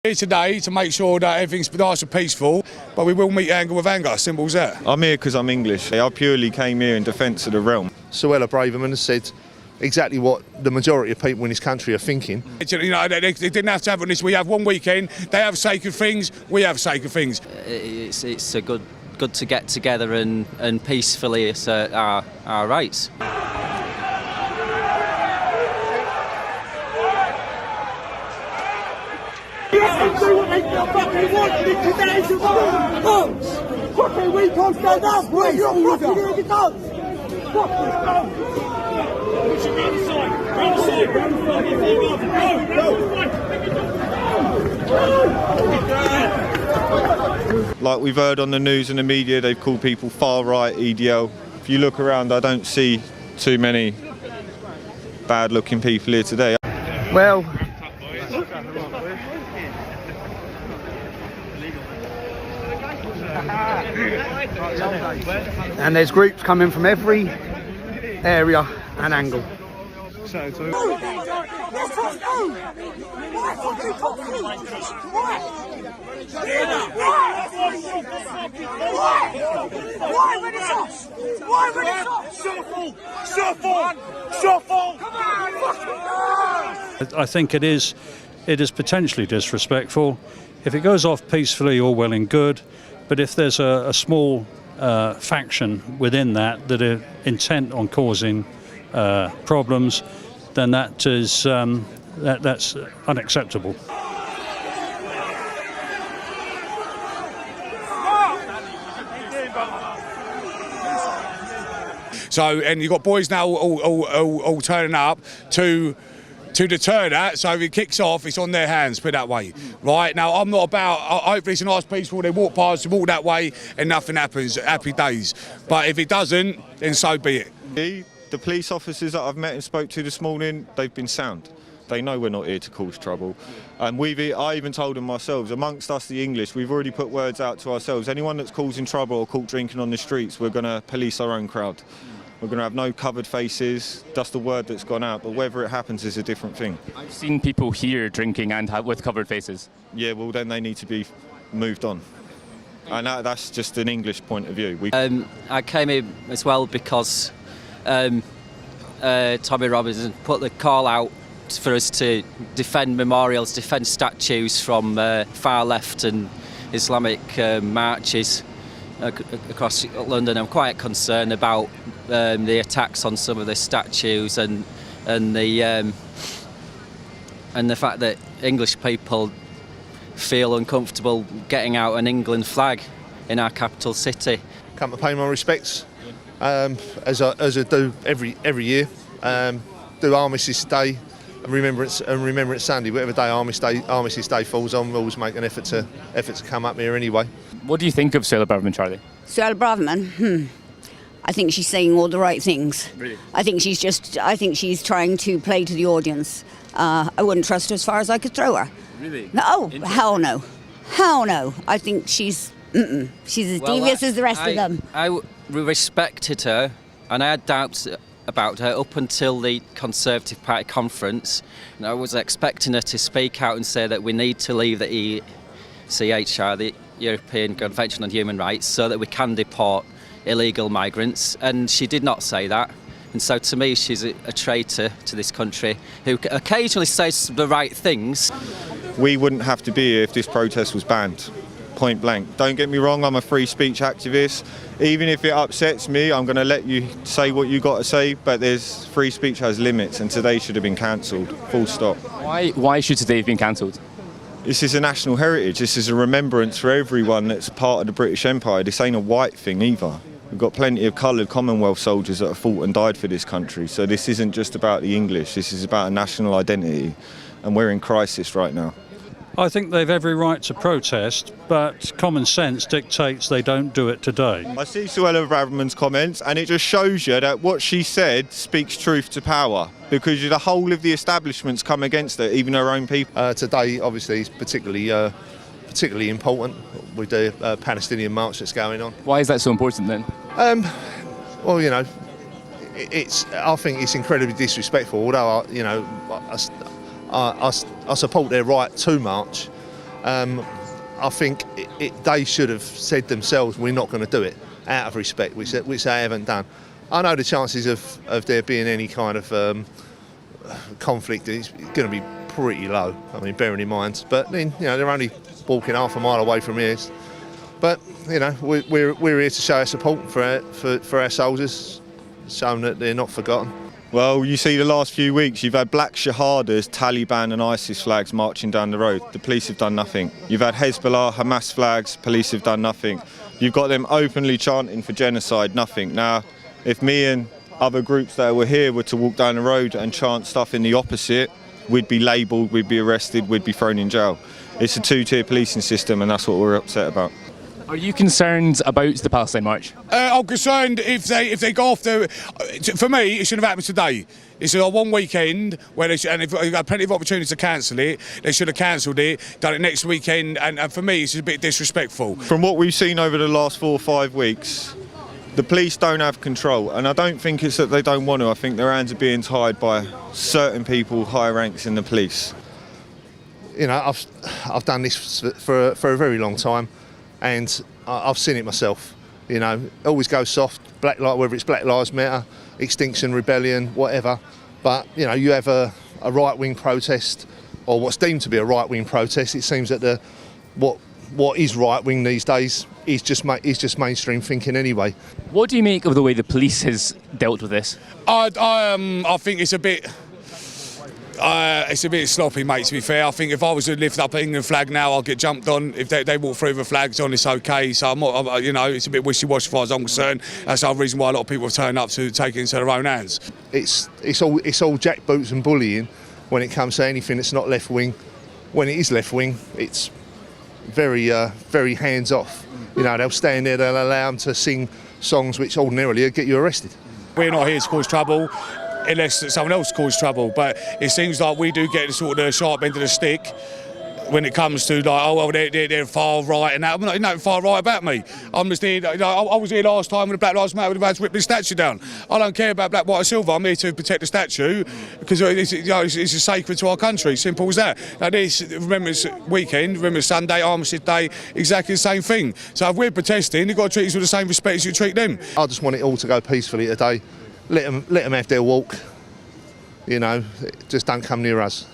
Here today to make sure that everything's nice and peaceful, but we will meet anger with anger, simple as that. I'm here because I'm English. I purely came here in defence of the realm. Suella Braverman has said exactly what the majority of people in this country are thinking. You know, they didn't have to have on this. We have one weekend, they have sacred things, we have sacred things. It's a good to get together and peacefully assert our rights. Do what they fucking want in today's world. Fucking we can't stand up. Where's your fucking here to go? We should be inside. Like we've heard on the news and the media, they've called people far-right, EDL. If you look around, I don't see too many bad-looking people here today. Well, and there's groups coming from every area and angle. I think it is potentially disrespectful. If it goes off peacefully, all well and good. But if there's a small faction within that are intent on causing problems, then that is that's unacceptable. So, and you've got boys now all turning up to deter that, so if it kicks off, it's on their hands, put it that way. Right, now I'm not about, hopefully it's a nice peaceful, they walk past, they walk that way and nothing happens, happy days. But if it doesn't, then so be it. The police officers that I've met and spoke to this morning, they've been sound. They know we're not here to cause trouble. I even told them myself, amongst us the English, we've already put words out to ourselves. Anyone that's causing trouble or caught drinking on the streets, we're going to police our own crowd. We're going to have no covered faces. That's the word that's gone out, but whether it happens is a different thing. I've seen people here drinking and with covered faces. Yeah, well then they need to be moved on. And that's just an English point of view. I came in as well because Tommy Robinson put the call out for us to defend memorials, defend statues from far left and Islamic marches across London. I'm quite concerned about the attacks on some of the statues and the fact that English people feel uncomfortable getting out an England flag in our capital city. Come to pay my respects, as I do every year. Do Armistice Day and Remembrance Sunday. Whatever day Armistice Day falls on, we always make an effort to come up here anyway. What do you think of Suella Braverman, Charlie? Suella Braverman? I think she's saying all the right things. Really? I think she's trying to play to the audience. I wouldn't trust her as far as I could throw her. Really? No, hell no. Hell no. I think she's as devious as the rest of them. I respected her, and I had doubts about her up until the Conservative Party conference. And I was expecting her to speak out and say that we need to leave the ECHR, the European Convention on Human Rights, so that we can deport illegal migrants, and she did not say that. And so to me she's a traitor to this country who occasionally says the right things. We wouldn't have to be here if this protest was banned, point blank. Don't get me wrong, I'm a free speech activist. Even if it upsets me, I'm going to let you say what you got to say, but free speech has limits, and today should have been cancelled, full stop. Why should today have been cancelled? This is a national heritage, this is a remembrance for everyone that's part of the British Empire. This ain't a white thing either. We've got plenty of coloured Commonwealth soldiers that have fought and died for this country, so this isn't just about the English, this is about a national identity, and we're in crisis right now. I think they've every right to protest, but common sense dictates they don't do it today. I see Suella Braverman's comments, and it just shows you that what she said speaks truth to power, because the whole of the establishment's come against her, even her own people. Today, obviously, is particularly important with the Palestinian march that's going on. Why is that so important then? Well, you know, I think it's incredibly disrespectful. Although I support their right to march, I think they should have said themselves, we're not going to do it, out of respect, which they haven't done. I know the chances of there being any kind of conflict is going to be pretty low. I mean, bearing in mind, but then they're only walking half a mile away from here. But we're here to show our support for our soldiers, showing that they're not forgotten. Well, you see the last few weeks you've had black shahadas, Taliban and ISIS flags marching down the road. The police have done nothing. You've had Hezbollah, Hamas flags, police have done nothing. You've got them openly chanting for genocide, nothing. Now, if me and other groups that were here were to walk down the road and chant stuff in the opposite, we'd be labelled, we'd be arrested, we'd be thrown in jail. It's a two-tier policing system, and that's what we're upset about. Are you concerned about the Palestine March? I'm concerned if they go off the. For me, it shouldn't have happened today. It's a one weekend where and if they've got plenty of opportunities to cancel it, they should have cancelled it, done it next weekend, and for me, it's a bit disrespectful. From what we've seen over the last 4 or 5 weeks, the police don't have control, and I don't think it's that they don't want to. I think their hands are being tied by certain people, high ranks in the police. I've done this for a very long time, and I've seen it myself. Always go soft, whether it's Black Lives Matter, Extinction Rebellion, whatever. But you have a right-wing protest, or what's deemed to be a right-wing protest. It seems that what is right-wing these days is just mainstream thinking anyway. What do you make of the way the police has dealt with this? I think it's a bit. It's a bit sloppy, mate, to be fair. I think if I was to lift up an England flag now, I'll get jumped on. If they walk through with flags on, it's okay. So, it's a bit wishy-washy as far as I'm concerned. That's the reason why a lot of people have turned up to take it into their own hands. It's all jackboots and bullying when it comes to anything that's not left-wing. When it is left-wing, it's very, very hands-off. They'll stand there, they'll allow them to sing songs which ordinarily would get you arrested. We're not here to cause trouble, unless someone else causes trouble, but it seems like we do get the sort of the sharp end of the stick when it comes to they're far right and that. I'm not nothing far right about me. I'm just here. I was here last time when the Black Lives Matter would have had to rip the statue down. I don't care about black, white, or silver. I'm here to protect the statue because it's sacred to our country. Simple as that. Now this Remembrance Weekend, Remembrance Sunday, Armistice Day, exactly the same thing. So if we're protesting, you've got to treat us with the same respect as you treat them. I just want it all to go peacefully today. Let them have their walk. Just don't come near us.